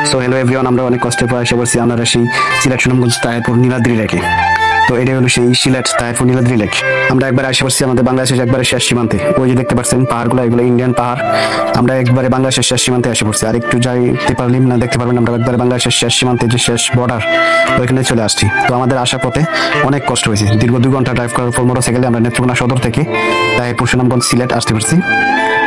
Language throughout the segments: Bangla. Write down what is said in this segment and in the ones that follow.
সো হ্যালো এভরিওয়ান, আমরা অনেক কষ্টের পর এসে পড়ছি আমরা সেই সিলেট সুনামগঞ্জ তাহিরপুর নীলাদ্রি লেকে। তো এটা হলো সেই সিলেট তাহিরপুর নীলাদ্রি লেক। আমরা একবার এসে পড়ছি আমাদের বাংলাদেশের একবারে শেষ সীমান্তে। ওই যে দেখতে পাচ্ছেন পাহাড়গুলো, এগুলো ইন্ডিয়ান পাহাড়। আমরা একবারে বাংলাদেশের শেষ সীমান্তে এসে পড়ছি। আর একটু যাইতে পারলাম না, দেখতে পারবেন আমরা একবারে বাংলাদেশের শেষ সীমান্তে, যে শেষ বর্ডার, ওইখানে চলে আসছি। তো আমাদের আসার পথে অনেক কষ্ট হয়েছে। দীর্ঘ 2 ঘন্টা ড্রাইভ করার পর মোটরসাইকেলে আমরা নেত্রকোনা সদর থেকে তাহিরপুর সুনামগঞ্জ সিলেট আসতে পারছি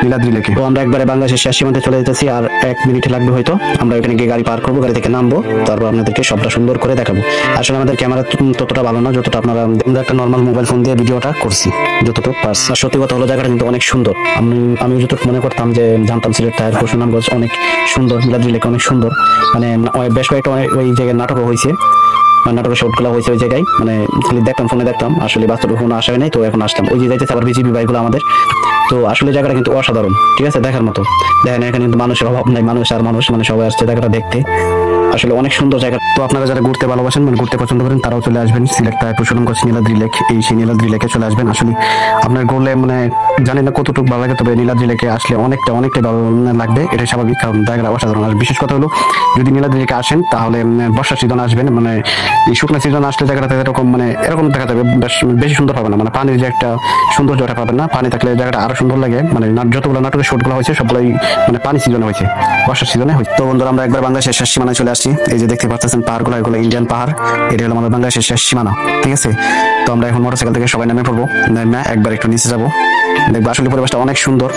নীলাদ্রি লেকে। তো আমরা একবারে বাংলাদেশের শেষ সীমান্তে চলে যেতেছি, আর 1 মিনিট লাগবে হয়তো। আমরা এখানে গিয়ে গাড়ি পার করবো, গাড়ি থেকে নামবো, তারপর আপনাদেরকে সবটা সুন্দর করে দেখাবো। আসলে আমাদের ক্যামেরা ততটা ভালো না যতটা আমরা একটা নর্মাল মোবাইল ফোন দিয়ে ভিডিওটা করছি, যতটুকু পারছি। আর সত্যি কথা হলো জায়গাটা কিন্তু অনেক সুন্দর। আমি যতটুকু মনে করতাম যে জানতাম সিলেট তাহিরপুর সুনামগঞ্জ অনেক সুন্দর, নীলাদ্রি লেক অনেক সুন্দর। মানে বেশ কয়েকটা ওই জায়গায় নাটকও হয়েছে, নাটকের শর্টগুলো হয়েছে ওই জায়গায়। মানে দেখতাম, ফোনে দেখতাম, আসলে বাস্তবে কোনো আসা হয় নাই। তো এখন আসলাম, ওই যে যাইতেছে আবার বিজিবি বাইকগুলো আমাদের। তো আসলে জায়গাটা কিন্তু অসাধারণ, ঠিক আছে, দেখার মতো। দেখেন এখানে কিন্তু মানুষের অভাব নাই, মানুষ আর মানুষ, মানে সবাই আসছে জায়গাটা দেখতে। আসলে অনেক সুন্দর জায়গা। তো আপনারা যারা ঘুরতে ভালোবাসেন, মানে ঘুরতে পছন্দ করেন, তারাও চলে আসবেন সিলেট তাহিরপুর সুনামগঞ্জ নীলাদ্রি লেক। এই সেই নীলাদ্রি লেকে চলে আসবেন। আসলে আপনার ঘুরলে মানে জানি না কতটুকু ভালো লাগে, তবে নীলাদ্রি লেকে আসলে অনেকটাই ভালো লাগবে, এটা স্বাভাবিক, কারণ জায়গাটা অসাধারণ। আর বিশেষ কথা হলো যদি নীলাদ্রি লেকে আসেন তাহলে বর্ষার সিজন আসবেন, মানে এই শুকনো সিজন আসলে জায়গাটা এরকম এরকম দেখা যাবে, বেশি সুন্দর পাবে না। মানে পানির যে একটা সৌন্দর্যটা পাবেন না, পানি থাকলে জায়গাটা আরো সুন্দর লাগে। মানে যতগুলো নাটকের শর্টগুলো হয়েছে সবগুলোই মানে পানি সিজনে হয়েছে, বর্ষার সিজনে হয়েছে। তো বন্ধুরা আমরা একবার বাংলাদেশের শেষ সীমানায় চলে আসছি। এই যে দেখতে পাচ্ছেন পাহাড়গুলো, এগুলো ইন্ডিয়ান পাহাড়। এটা হলো আমাদের বাংলাদেশের শেষ সীমানা, ঠিক আছে। তো আমরা এখন মোটরসাইকেল থেকে সবাই নেমে পড়বো, নেমে একবার একটু নিচে যাবো, দেখবো আসলে পরিবেশটা অনেক সুন্দর।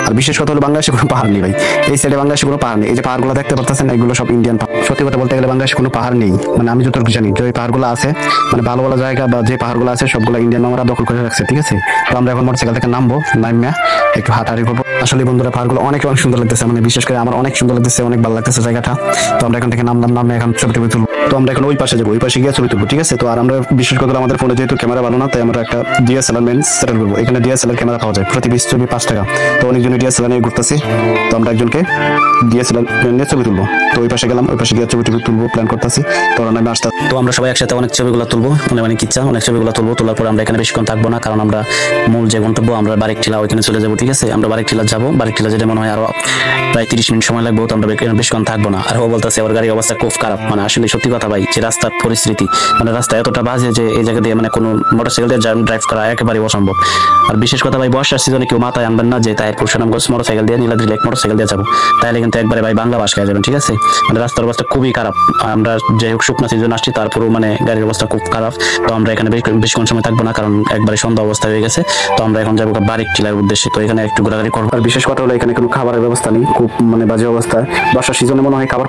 আর বিশেষ কথা হলো বাংলাদেশে কোনো পাহাড় নেই ভাই, এই সাইডে বাংলাদেশে কোনো পাহাড় নেই। এই যে পাহাড়গুলো দেখতে পাচ্ছেন এগুলো সব ইন্ডিয়ান পাহাড়। সত্যি কথা বলতে গেলে বাংলাদেশে কোনো পাহাড় নেই, মানে আমি যতটুকু জানি যে পাহাড়গুলো আছে, মানে ভালো ভালো জায়গা বা যে পাহাড়গুলো আছে সবগুলো ইন্ডিয়ান আমরা দখল করে রাখছে, ঠিক আছে। তো আমরা এখন মোটরসাইকেল থেকে নামবো, নামিয়া একটু হাঁটাহাঁটি করবো। আসলে বন্ধুরা পাহাড়গুলো অনেক সুন্দর লাগতেছে, মানে বিশেষ করে আমার অনেক সুন্দর লাগতেছে, অনেক ভালো লাগতেছে জায়গাটা। তো আমরা এখান থেকে নামে এখন ছবি টবি তুলবো। তো আমরা এখন ওই পাশে যাবো, ওই পাশে গিয়ে ছবি তুলবো, ঠিক আছে। তো আর আমরা বিশেষ করে আমাদের ফোনে যেহেতু ক্যামেরা ভালো না, তাই আমরা একটা ডিএসএলআর লেন্স সেট করবো। এখানে ডিএসএলআর ক্যামেরা পাওয়া যায় প্রতি 20 ছবি 5 টাকা। তো অনেকজনে ডিএসএলআর নিয়ে ঘুরতেছি, তো আমরা একজনকে ডিএসএলআর নিয়ে ছবি তুলবো। তো ওই পাশে গেলাম, ওই পাশে গিয়ে ছবি টবি তুলবো, প্ল্যান করতেছি। তো আমরা আসতে, তো আমরা সবাই একসাথে অনেক ছবিগুলো তুলবো, অনেক ইচ্ছা, অনেক ছবিগুলো তুলবো। তোলার পর আমরা এখানে বেশিক্ষণ থাকবো না, কারণ আমরা মূল যে গন্তব্য আমরা বারেকটিলা, ওইখানে চলে যাবো, ঠিক আছে। আমরা বারেকটিলা যাবো, বারেকটিলা যেটা মনে হয় আরো প্রায় 30 মিনিট সময় লাগবে। তো আমরা বেশিক্ষণ থাকবো না। আর ও বলতেছে ওর গাড়ির অবস্থা খুব খারাপ, মানে আসলে সত্যি কথা ভাই, যে রাস্তার পরিস্থিতি, মানে রাস্তা এতটা বাজে যে এই জায়গা দিয়ে মানে কোনো মোটরসাইকেল দিয়ে ড্রাইভ করা একেবারে অসম্ভব। আর বিশেষ কথা ভাই, বর্ষার সিজনে কেউ মাথায় আনবেন না যে তাহিরপুর সুনামগঞ্জ মোটরসাইকেল দিয়ে নীলাদ্রি লেক মোটরসাইকেল দিয়ে যাবো, তাহলে কিন্তু একবারে ভাই বাংলা ভাষা যাবেন, ঠিক আছে। মানে রাস্তার অবস্থা খুবই খারাপ। আমরা যাই হোক শুকনা সিজন আসছি, তারপরেও মানে গাড়ির অবস্থা খুব খারাপ। তো আমরা এখানে বেশিক্ষণ সময় থাকবো না, কারণ একবারে সন্ধ্যা অবস্থা হয়ে গেছে। তো আমরা এখন যাবো বারেকটিলার উদ্দেশ্যে। তো এখানে একটু ঘোরাঘুরি করবো। আর বিশেষ কথা হলো এখানে কোনো খাবারের ব্যবস্থা নেই, খুব মানে বাজে অবস্থা। বর্ষার সিজনে মনে হয় খাবার